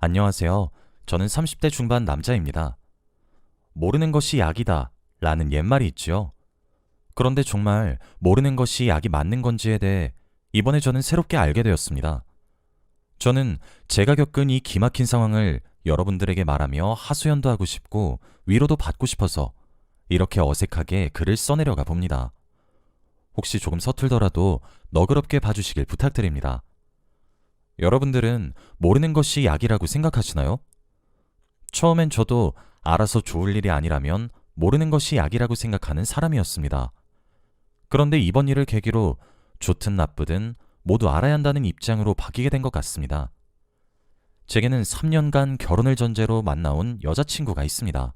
안녕하세요. 저는 30대 중반 남자입니다. 모르는 것이 약이다 라는 옛말이 있지요. 그런데 정말 모르는 것이 약이 맞는 건지에 대해 이번에 저는 새롭게 알게 되었습니다. 저는 제가 겪은 이 기막힌 상황을 여러분들에게 말하며 하소연도 하고 싶고 위로도 받고 싶어서 이렇게 어색하게 글을 써내려가 봅니다. 혹시 조금 서툴더라도 너그럽게 봐주시길 부탁드립니다. 여러분들은 모르는 것이 약이라고 생각하시나요? 처음엔 저도 알아서 좋을 일이 아니라면 모르는 것이 약이라고 생각하는 사람이었습니다. 그런데 이번 일을 계기로 좋든 나쁘든 모두 알아야 한다는 입장으로 바뀌게 된 것 같습니다. 제게는 3년간 결혼을 전제로 만나온 여자친구가 있습니다.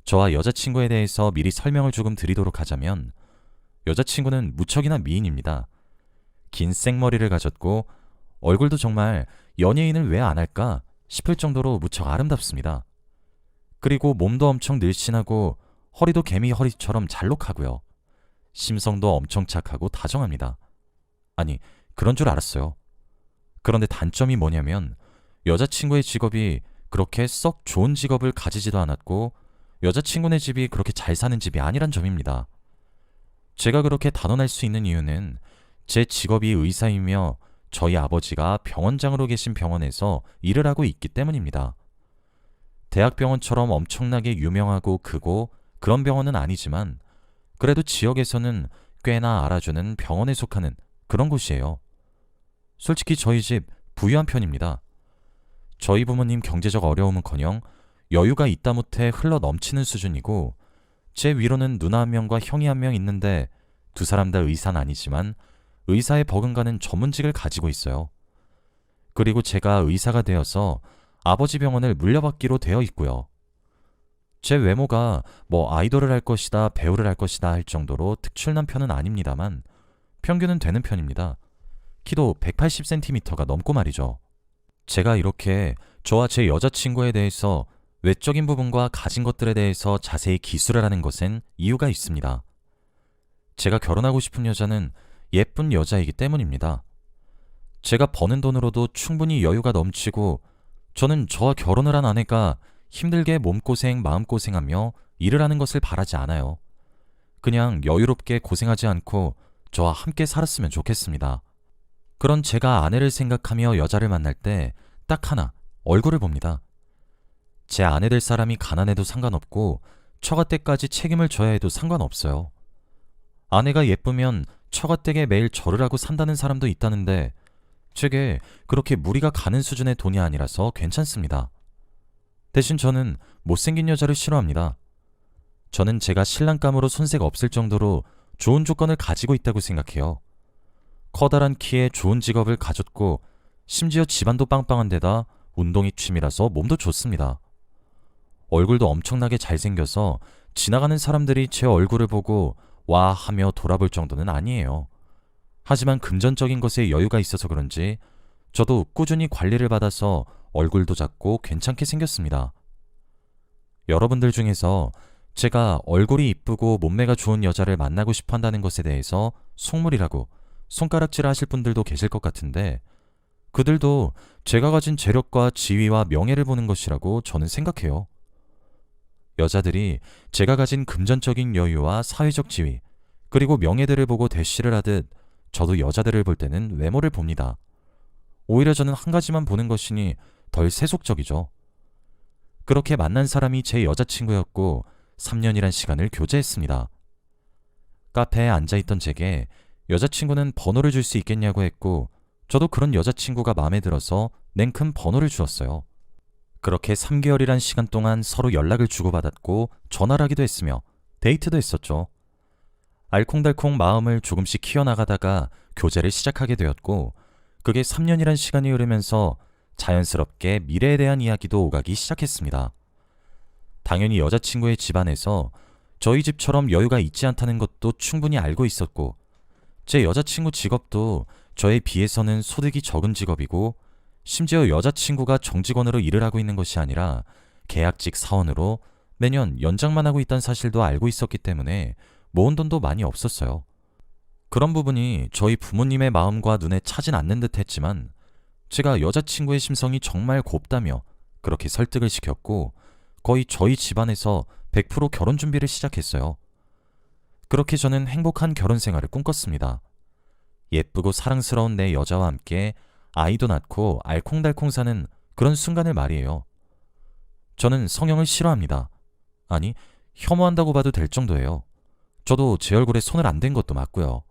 저와 여자친구에 대해서 미리 설명을 조금 드리도록 하자면 여자친구는 무척이나 미인입니다. 긴 생머리를 가졌고 얼굴도 정말 연예인을 왜 안 할까 싶을 정도로 무척 아름답습니다. 그리고 몸도 엄청 늘씬하고 허리도 개미 허리처럼 잘록하고요. 심성도 엄청 착하고 다정합니다. 아니, 그런 줄 알았어요. 그런데 단점이 뭐냐면 여자친구의 직업이 그렇게 썩 좋은 직업을 가지지도 않았고 여자친구네 집이 그렇게 잘 사는 집이 아니란 점입니다. 제가 그렇게 단언할 수 있는 이유는 제 직업이 의사이며 저희 아버지가 병원장으로 계신 병원에서 일을 하고 있기 때문입니다. 대학병원처럼 엄청나게 유명하고 크고 그런 병원은 아니지만 그래도 지역에서는 꽤나 알아주는 병원에 속하는 그런 곳이에요. 솔직히 저희 집 부유한 편입니다. 저희 부모님 경제적 어려움은커녕 여유가 있다 못해 흘러 넘치는 수준이고 제 위로는 누나 한 명과 형이 한 명 있는데 두 사람 다 의사는 아니지만 의사에 버금가는 전문직을 가지고 있어요. 그리고 제가 의사가 되어서 아버지 병원을 물려받기로 되어 있고요. 제 외모가 뭐 아이돌을 할 것이다, 배우를 할 것이다 할 정도로 특출난 편은 아닙니다만 평균은 되는 편입니다. 키도 180cm가 넘고 말이죠. 제가 이렇게 저와 제 여자친구에 대해서 외적인 부분과 가진 것들에 대해서 자세히 기술을 하는 것엔 이유가 있습니다. 제가 결혼하고 싶은 여자는 예쁜 여자이기 때문입니다. 제가 버는 돈으로도 충분히 여유가 넘치고 저는 저와 결혼을 한 아내가 힘들게 몸고생, 마음고생하며 일을 하는 것을 바라지 않아요. 그냥 여유롭게 고생하지 않고 저와 함께 살았으면 좋겠습니다. 그런 제가 아내를 생각하며 여자를 만날 때 딱 하나, 얼굴을 봅니다. 제 아내 될 사람이 가난해도 상관없고 처가댁까지 책임을 져야 해도 상관없어요. 아내가 예쁘면 처가댁에 매일 절을 하고 산다는 사람도 있다는데 제게 그렇게 무리가 가는 수준의 돈이 아니라서 괜찮습니다. 대신 저는 못생긴 여자를 싫어합니다. 저는 제가 신랑감으로 손색 없을 정도로 좋은 조건을 가지고 있다고 생각해요. 커다란 키에 좋은 직업을 가졌고 심지어 집안도 빵빵한 데다 운동이 취미라서 몸도 좋습니다. 얼굴도 엄청나게 잘생겨서 지나가는 사람들이 제 얼굴을 보고 와 하며 돌아볼 정도는 아니에요. 하지만 금전적인 것에 여유가 있어서 그런지 저도 꾸준히 관리를 받아서 얼굴도 작고 괜찮게 생겼습니다. 여러분들 중에서 제가 얼굴이 이쁘고 몸매가 좋은 여자를 만나고 싶어 한다는 것에 대해서 속물이라고 손가락질 하실 분들도 계실 것 같은데 그들도 제가 가진 재력과 지위와 명예를 보는 것이라고 저는 생각해요. 여자들이 제가 가진 금전적인 여유와 사회적 지위, 그리고 명예들을 보고 대시를 하듯 저도 여자들을 볼 때는 외모를 봅니다. 오히려 저는 한 가지만 보는 것이니 덜 세속적이죠. 그렇게 만난 사람이 제 여자친구였고 3년이란 시간을 교제했습니다. 카페에 앉아있던 제게 여자친구는 번호를 줄 수 있겠냐고 했고 저도 그런 여자친구가 마음에 들어서 냉큼 번호를 주었어요. 그렇게 3개월이란 시간 동안 서로 연락을 주고받았고 전화를 하기도 했으며 데이트도 했었죠. 알콩달콩 마음을 조금씩 키워나가다가 교제를 시작하게 되었고 그게 3년이란 시간이 흐르면서 자연스럽게 미래에 대한 이야기도 오가기 시작했습니다. 당연히 여자친구의 집안에서 저희 집처럼 여유가 있지 않다는 것도 충분히 알고 있었고 제 여자친구 직업도 저에 비해서는 소득이 적은 직업이고 심지어 여자친구가 정직원으로 일을 하고 있는 것이 아니라 계약직 사원으로 매년 연장만 하고 있다는 사실도 알고 있었기 때문에 모은 돈도 많이 없었어요. 그런 부분이 저희 부모님의 마음과 눈에 차진 않는 듯 했지만 제가 여자친구의 심성이 정말 곱다며 그렇게 설득을 시켰고 거의 저희 집안에서 100% 결혼 준비를 시작했어요. 그렇게 저는 행복한 결혼 생활을 꿈꿨습니다. 예쁘고 사랑스러운 내 여자와 함께 아이도 낳고 알콩달콩 사는 그런 순간을 말이에요. 저는 성형을 싫어합니다. 아니, 혐오한다고 봐도 될 정도예요. 저도 제 얼굴에 손을 안 댄 것도 맞고요.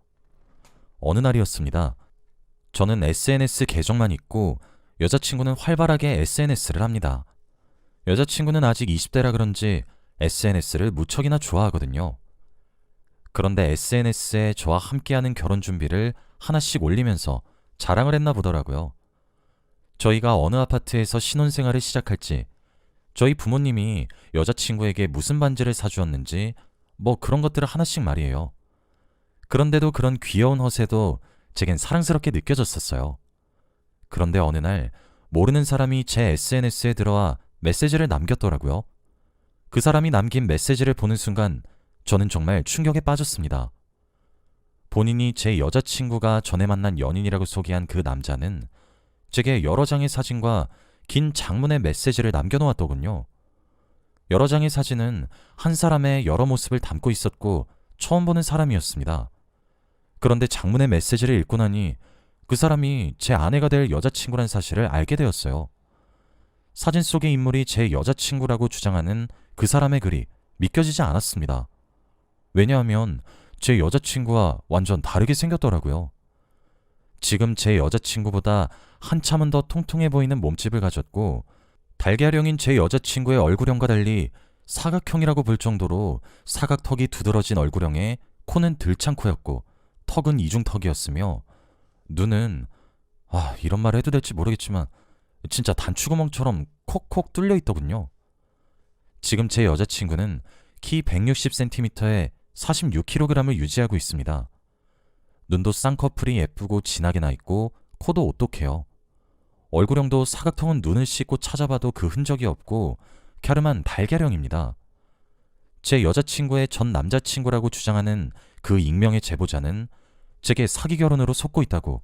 어느 날이었습니다. 저는 SNS 계정만 있고 여자친구는 활발하게 SNS를 합니다. 여자친구는 아직 20대라 그런지 SNS를 무척이나 좋아하거든요. 그런데 SNS에 저와 함께하는 결혼 준비를 하나씩 올리면서 자랑을 했나 보더라고요. 저희가 어느 아파트에서 신혼생활을 시작할지, 저희 부모님이 여자친구에게 무슨 반지를 사주었는지 뭐 그런 것들을 하나씩 말이에요. 그런데도 그런 귀여운 허세도 제겐 사랑스럽게 느껴졌었어요. 그런데 어느 날 모르는 사람이 제 SNS에 들어와 메시지를 남겼더라고요. 그 사람이 남긴 메시지를 보는 순간 저는 정말 충격에 빠졌습니다. 본인이 제 여자친구가 전에 만난 연인이라고 소개한 그 남자는 제게 여러 장의 사진과 긴 장문의 메시지를 남겨놓았더군요. 여러 장의 사진은 한 사람의 여러 모습을 담고 있었고 처음 보는 사람이었습니다. 그런데 장문의 메시지를 읽고 나니 그 사람이 제 아내가 될 여자친구란 사실을 알게 되었어요. 사진 속의 인물이 제 여자친구라고 주장하는 그 사람의 글이 믿겨지지 않았습니다. 왜냐하면 제 여자친구와 완전 다르게 생겼더라고요. 지금 제 여자친구보다 한참은 더 통통해 보이는 몸집을 가졌고 달걀형인 제 여자친구의 얼굴형과 달리 사각형이라고 볼 정도로 사각턱이 두드러진 얼굴형에 코는 들창코였고 턱은 이중턱이었으며 눈은 이런 말 해도 될지 모르겠지만 진짜 단추구멍처럼 콕콕 뚫려 있더군요. 지금 제 여자친구는 키 160cm에 46kg을 유지하고 있습니다. 눈도 쌍꺼풀이 예쁘고 진하게 나 있고 코도 오똑해요. 얼굴형도 사각턱은 눈을 씻고 찾아봐도 그 흔적이 없고 갸름한 달걀형입니다. 제 여자친구의 전 남자친구라고 주장하는 그 익명의 제보자는 제게 사기 결혼으로 속고 있다고,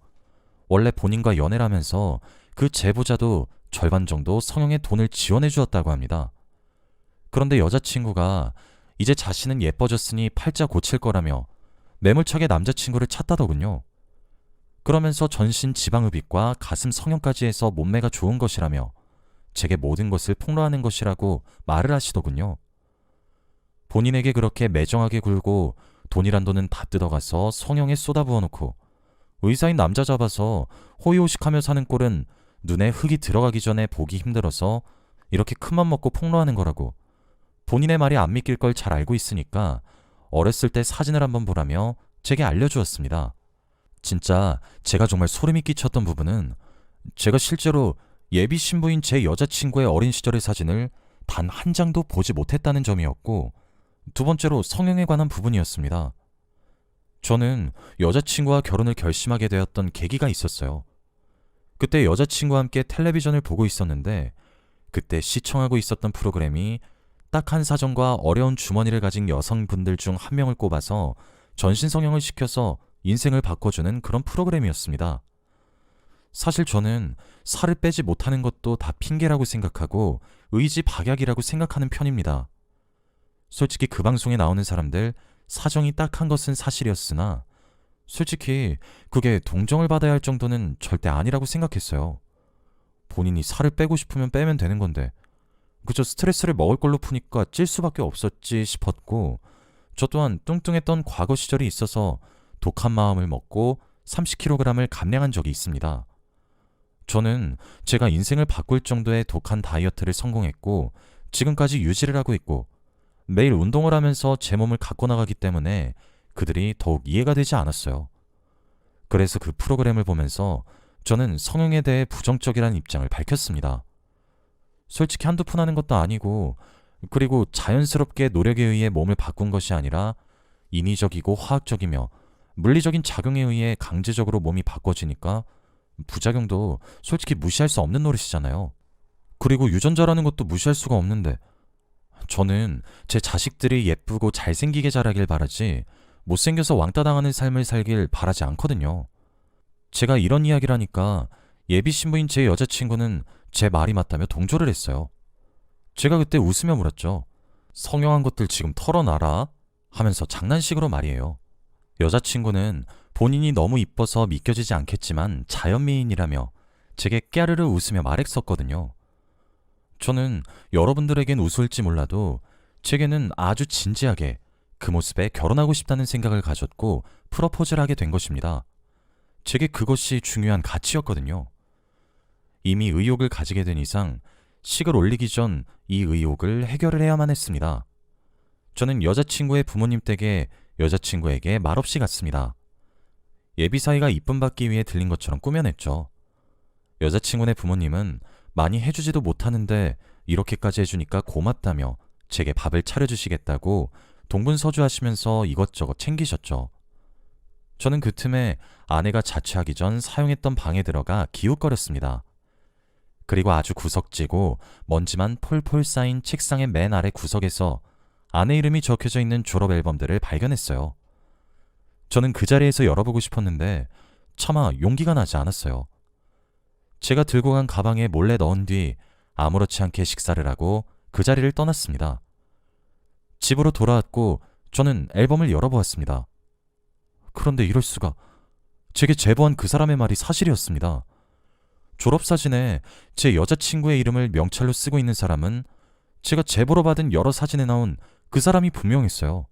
원래 본인과 연애를 하면서 그 제보자도 절반 정도 성형에 돈을 지원해 주었다고 합니다. 그런데 여자친구가 이제 자신은 예뻐졌으니 팔자 고칠 거라며 매몰차게 남자친구를 찾다더군요. 그러면서 전신 지방흡입과 가슴 성형까지 해서 몸매가 좋은 것이라며 제게 모든 것을 폭로하는 것이라고 말을 하시더군요. 본인에게 그렇게 매정하게 굴고 돈이란 돈은 다 뜯어가서 성형에 쏟아부어놓고 의사인 남자 잡아서 호의호식하며 사는 꼴은 눈에 흙이 들어가기 전에 보기 힘들어서 이렇게 큰맘 먹고 폭로하는 거라고, 본인의 말이 안 믿길 걸 잘 알고 있으니까 어렸을 때 사진을 한번 보라며 제게 알려주었습니다. 진짜 제가 정말 소름이 끼쳤던 부분은 제가 실제로 예비 신부인 제 여자친구의 어린 시절의 사진을 단 한 장도 보지 못했다는 점이었고, 두 번째로 성형에 관한 부분이었습니다. 저는 여자친구와 결혼을 결심하게 되었던 계기가 있었어요. 그때 여자친구와 함께 텔레비전을 보고 있었는데 그때 시청하고 있었던 프로그램이 딱한 사정과 어려운 주머니를 가진 여성분들 중 한 명을 꼽아서 전신 성형을 시켜서 인생을 바꿔주는 그런 프로그램이었습니다. 사실 저는 살을 빼지 못하는 것도 다 핑계라고 생각하고 의지 박약이라고 생각하는 편입니다. 솔직히 그 방송에 나오는 사람들 사정이 딱한 것은 사실이었으나 솔직히 그게 동정을 받아야 할 정도는 절대 아니라고 생각했어요. 본인이 살을 빼고 싶으면 빼면 되는 건데 그저 스트레스를 먹을 걸로 푸니까 찔 수밖에 없었지 싶었고, 저 또한 뚱뚱했던 과거 시절이 있어서 독한 마음을 먹고 30kg을 감량한 적이 있습니다. 저는 제가 인생을 바꿀 정도의 독한 다이어트를 성공했고 지금까지 유지를 하고 있고 매일 운동을 하면서 제 몸을 갖고 나가기 때문에 그들이 더욱 이해가 되지 않았어요. 그래서 그 프로그램을 보면서 저는 성형에 대해 부정적이라는 입장을 밝혔습니다. 솔직히 한두 푼 하는 것도 아니고, 그리고 자연스럽게 노력에 의해 몸을 바꾼 것이 아니라 인위적이고 화학적이며 물리적인 작용에 의해 강제적으로 몸이 바꿔지니까 부작용도 솔직히 무시할 수 없는 노릇이잖아요. 그리고 유전자라는 것도 무시할 수가 없는데 저는 제 자식들이 예쁘고 잘생기게 자라길 바라지 못생겨서 왕따 당하는 삶을 살길 바라지 않거든요. 제가 이런 이야기를 하니까 예비 신부인 제 여자친구는 제 말이 맞다며 동조를 했어요. 제가 그때 웃으며 물었죠. 성형한 것들 지금 털어놔라 하면서 장난식으로 말이에요. 여자친구는 본인이 너무 이뻐서 믿겨지지 않겠지만 자연미인이라며 제게 깨르르 웃으며 말했었거든요. 저는 여러분들에겐 우스울지 몰라도 제게는 아주 진지하게 그 모습에 결혼하고 싶다는 생각을 가졌고 프러포즈를 하게 된 것입니다. 제게 그것이 중요한 가치였거든요. 이미 의욕을 가지게 된 이상 식을 올리기 전 이 의욕을 해결을 해야만 했습니다. 저는 여자친구의 부모님 댁에 여자친구에게 말없이 갔습니다. 예비 사이가 이쁨 받기 위해 들린 것처럼 꾸며냈죠. 여자친구네 부모님은 많이 해주지도 못하는데 이렇게까지 해주니까 고맙다며 제게 밥을 차려주시겠다고 동분서주하시면서 이것저것 챙기셨죠. 저는 그 틈에 아내가 자취하기 전 사용했던 방에 들어가 기웃거렸습니다. 그리고 아주 구석지고 먼지만 폴폴 쌓인 책상의 맨 아래 구석에서 아내 이름이 적혀져 있는 졸업 앨범들을 발견했어요. 저는 그 자리에서 열어보고 싶었는데 차마 용기가 나지 않았어요. 제가 들고 간 가방에 몰래 넣은 뒤 아무렇지 않게 식사를 하고 그 자리를 떠났습니다. 집으로 돌아왔고 저는 앨범을 열어보았습니다. 그런데 이럴 수가. 제게 제보한 그 사람의 말이 사실이었습니다. 졸업사진에 제 여자친구의 이름을 명찰로 쓰고 있는 사람은 제가 제보로 받은 여러 사진에 나온 그 사람이 분명했어요.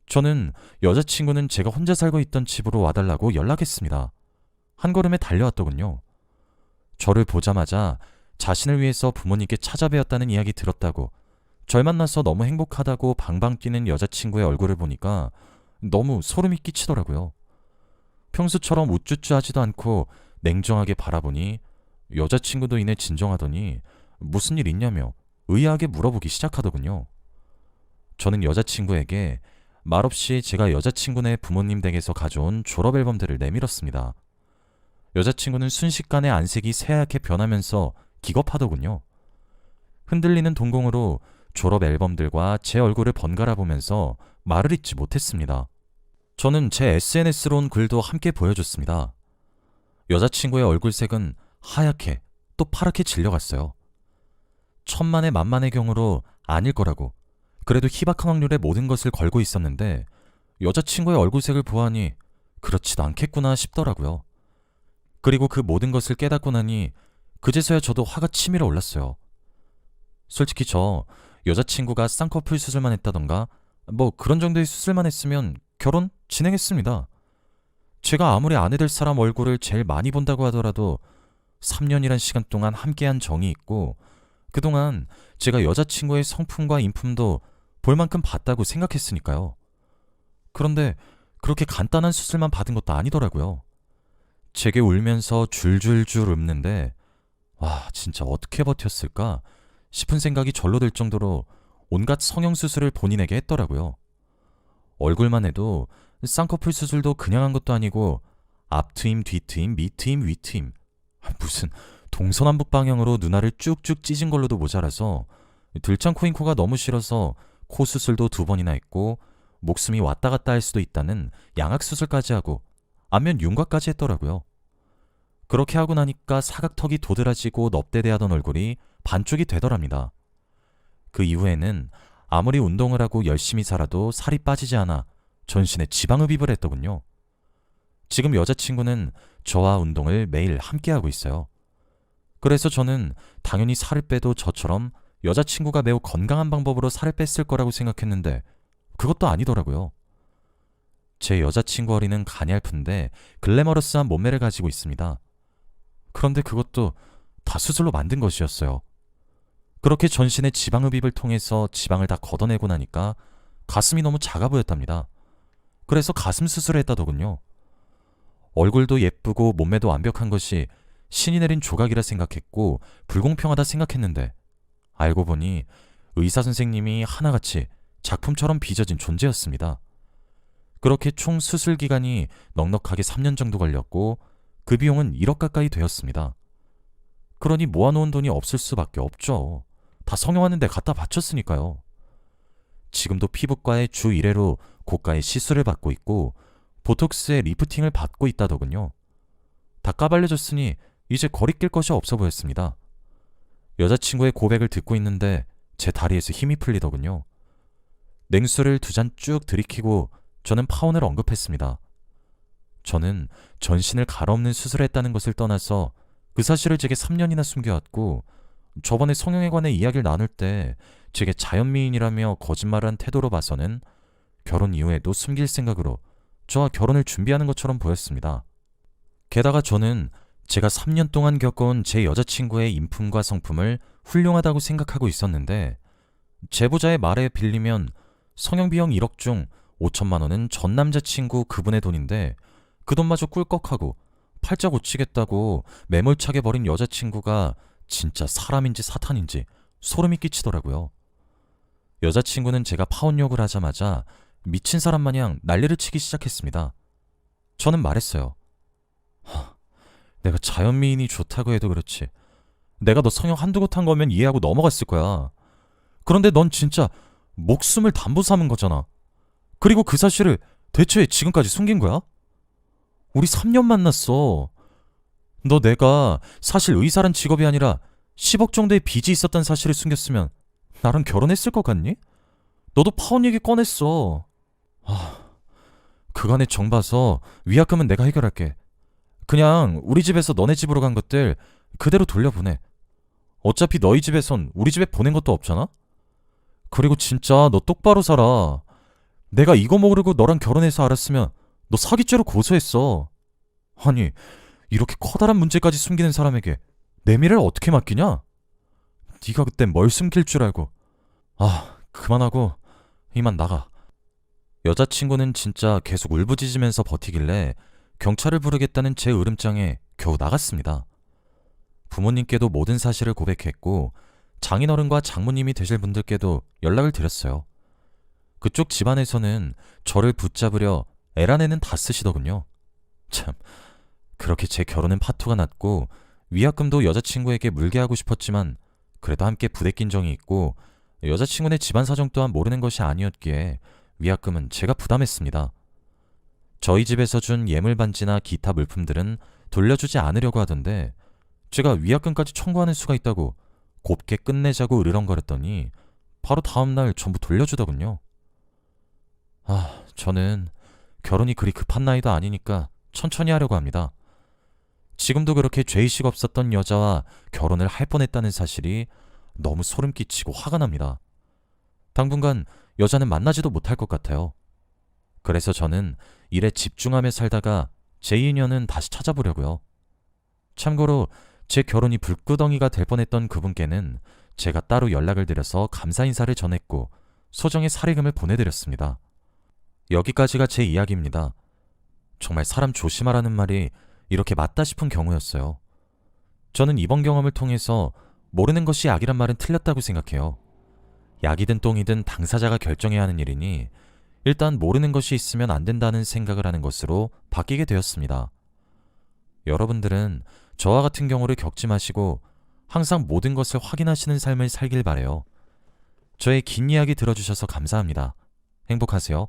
저는 여자친구는 제가 혼자 살고 있던 집으로 와달라고 연락했습니다. 한 걸음에 달려왔더군요. 저를 보자마자 자신을 위해서 부모님께 찾아뵈었다는 이야기 들었다고, 절 만나서 너무 행복하다고 방방 뛰는 여자친구의 얼굴을 보니까 너무 소름이 끼치더라고요. 평소처럼 우쭈쭈하지도 않고 냉정하게 바라보니 여자친구도 이내 진정하더니 무슨 일 있냐며 의아하게 물어보기 시작하더군요. 저는 여자친구에게 말없이 제가 여자친구네 부모님 댁에서 가져온 졸업 앨범들을 내밀었습니다. 여자친구는 순식간에 안색이 새하얗게 변하면서 기겁하더군요. 흔들리는 동공으로 졸업 앨범들과 제 얼굴을 번갈아 보면서 말을 잇지 못했습니다. 저는 제 SNS로 온 글도 함께 보여줬습니다. 여자친구의 얼굴색은 하얗게 또 파랗게 질려갔어요. 천만의 만만의 경우로 아닐 거라고, 그래도 희박한 확률의 모든 것을 걸고 있었는데 여자친구의 얼굴색을 보아하니 그렇지도 않겠구나 싶더라고요. 그리고 그 모든 것을 깨닫고 나니 그제서야 저도 화가 치밀어 올랐어요. 솔직히 저 여자친구가 쌍꺼풀 수술만 했다던가 뭐 그런 정도의 수술만 했으면 결혼 진행했습니다. 제가 아무리 아내 될 사람 얼굴을 제일 많이 본다고 하더라도 3년이란 시간 동안 함께한 정이 있고 그동안 제가 여자친구의 성품과 인품도 볼 만큼 봤다고 생각했으니까요. 그런데 그렇게 간단한 수술만 받은 것도 아니더라고요. 제게 울면서 줄줄줄 읊는데 와, 진짜 어떻게 버텼을까 싶은 생각이 절로 들 정도로 온갖 성형수술을 본인에게 했더라고요. 얼굴만 해도 쌍꺼풀 수술도 그냥 한 것도 아니고 앞트임, 뒤트임, 밑트임, 위트임, 무슨 동서남북 방향으로 눈알을 쭉쭉 찢은 걸로도 모자라서 들창코인 코가 너무 싫어서 코 수술도 2번이나 했고 목숨이 왔다 갔다 할 수도 있다는 양악 수술까지 하고 안면 윤곽까지 했더라고요. 그렇게 하고 나니까 사각턱이 도드라지고 넙대대하던 얼굴이 반쪽이 되더랍니다. 그 이후에는 아무리 운동을 하고 열심히 살아도 살이 빠지지 않아 전신에 지방흡입을 했더군요. 지금 여자친구는 저와 운동을 매일 함께하고 있어요. 그래서 저는 당연히 살을 빼도 저처럼 여자친구가 매우 건강한 방법으로 살을 뺐을 거라고 생각했는데 그것도 아니더라고요. 제 여자친구 어리는 간이 얇은데 글래머러스한 몸매를 가지고 있습니다. 그런데 그것도 다 수술로 만든 것이었어요. 그렇게 전신에 지방흡입을 통해서 지방을 다 걷어내고 나니까 가슴이 너무 작아 보였답니다. 그래서 가슴 수술을 했다더군요. 얼굴도 예쁘고 몸매도 완벽한 것이 신이 내린 조각이라 생각했고 불공평하다 생각했는데 알고 보니 의사 선생님이 하나같이 작품처럼 빚어진 존재였습니다. 그렇게 총 수술 기간이 넉넉하게 3년 정도 걸렸고 그 비용은 1억 가까이 되었습니다. 그러니 모아놓은 돈이 없을 수밖에 없죠. 다 성형하는 데 갖다 바쳤으니까요. 지금도 피부과의 주 1회로 고가의 시술을 받고 있고 보톡스에 리프팅을 받고 있다더군요. 다 까발려졌으니 이제 거리낄 것이 없어 보였습니다. 여자친구의 고백을 듣고 있는데 제 다리에서 힘이 풀리더군요. 냉수를 2잔 쭉 들이키고 저는 파혼을 언급했습니다. 저는 전신을 갈아엎는 수술을 했다는 것을 떠나서 그 사실을 제게 3년이나 숨겨왔고, 저번에 성형에 관해 이야기를 나눌 때 제게 자연미인이라며 거짓말을 한 태도로 봐서는 결혼 이후에도 숨길 생각으로 저와 결혼을 준비하는 것처럼 보였습니다. 게다가 저는 제가 3년 동안 겪어온 제 여자친구의 인품과 성품을 훌륭하다고 생각하고 있었는데, 제보자의 말에 빌리면 성형 비용 1억 중 5천만 원은 전 남자친구 그분의 돈인데 그 돈마저 꿀꺽하고 팔자 고치겠다고 매몰차게 버린 여자친구가 진짜 사람인지 사탄인지 소름이 끼치더라고요. 여자친구는 제가 파혼 요구를 하자마자 미친 사람 마냥 난리를 치기 시작했습니다. 저는 말했어요. 내가 자연미인이 좋다고 해도 그렇지, 내가 너 성형 한두 곳 한 거면 이해하고 넘어갔을 거야. 그런데 넌 진짜 목숨을 담보 삼은 거잖아. 그리고 그 사실을 대체 지금까지 숨긴 거야? 우리 3년 만났어. 너 내가 사실 의사란 직업이 아니라 10억 정도의 빚이 있었던 사실을 숨겼으면 나랑 결혼했을 것 같니? 너도 파혼 얘기 꺼냈어. 그간의 정 봐서 위약금은 내가 해결할게. 그냥 우리 집에서 너네 집으로 간 것들 그대로 돌려보내. 어차피 너희 집에선 우리 집에 보낸 것도 없잖아? 그리고 진짜 너 똑바로 살아. 내가 이거 모르고 너랑 결혼해서 알았으면 너 사기죄로 고소했어. 아니, 이렇게 커다란 문제까지 숨기는 사람에게 내 미래를 어떻게 맡기냐? 네가 그때 뭘 숨길 줄 알고. 그만하고 이만 나가. 여자친구는 진짜 계속 울부짖으면서 버티길래 경찰을 부르겠다는 제 으름장에 겨우 나갔습니다. 부모님께도 모든 사실을 고백했고 장인어른과 장모님이 되실 분들께도 연락을 드렸어요. 그쪽 집안에서는 저를 붙잡으려 애란애는 다 쓰시더군요. 참, 그렇게 제 결혼은 파토가 났고 위약금도 여자친구에게 물게 하고 싶었지만 그래도 함께 부대낀 정이 있고 여자친구네 집안 사정 또한 모르는 것이 아니었기에 위약금은 제가 부담했습니다. 저희 집에서 준 예물 반지나 기타 물품들은 돌려주지 않으려고 하던데 제가 위약금까지 청구하는 수가 있다고 곱게 끝내자고 으르렁거렸더니 바로 다음날 전부 돌려주더군요. 저는 결혼이 그리 급한 나이도 아니니까 천천히 하려고 합니다. 지금도 그렇게 죄의식 없었던 여자와 결혼을 할 뻔했다는 사실이 너무 소름 끼치고 화가 납니다. 당분간 여자는 만나지도 못할 것 같아요. 그래서 저는 일에 집중하며 살다가 제 인연은 다시 찾아보려고요. 참고로 제 결혼이 불구덩이가 될 뻔했던 그분께는 제가 따로 연락을 드려서 감사 인사를 전했고 소정의 사례금을 보내드렸습니다. 여기까지가 제 이야기입니다. 정말 사람 조심하라는 말이 이렇게 맞다 싶은 경우였어요. 저는 이번 경험을 통해서 모르는 것이 약이란 말은 틀렸다고 생각해요. 약이든 똥이든 당사자가 결정해야 하는 일이니 일단 모르는 것이 있으면 안 된다는 생각을 하는 것으로 바뀌게 되었습니다. 여러분들은 저와 같은 경우를 겪지 마시고 항상 모든 것을 확인하시는 삶을 살길 바래요. 저의 긴 이야기 들어주셔서 감사합니다. 행복하세요.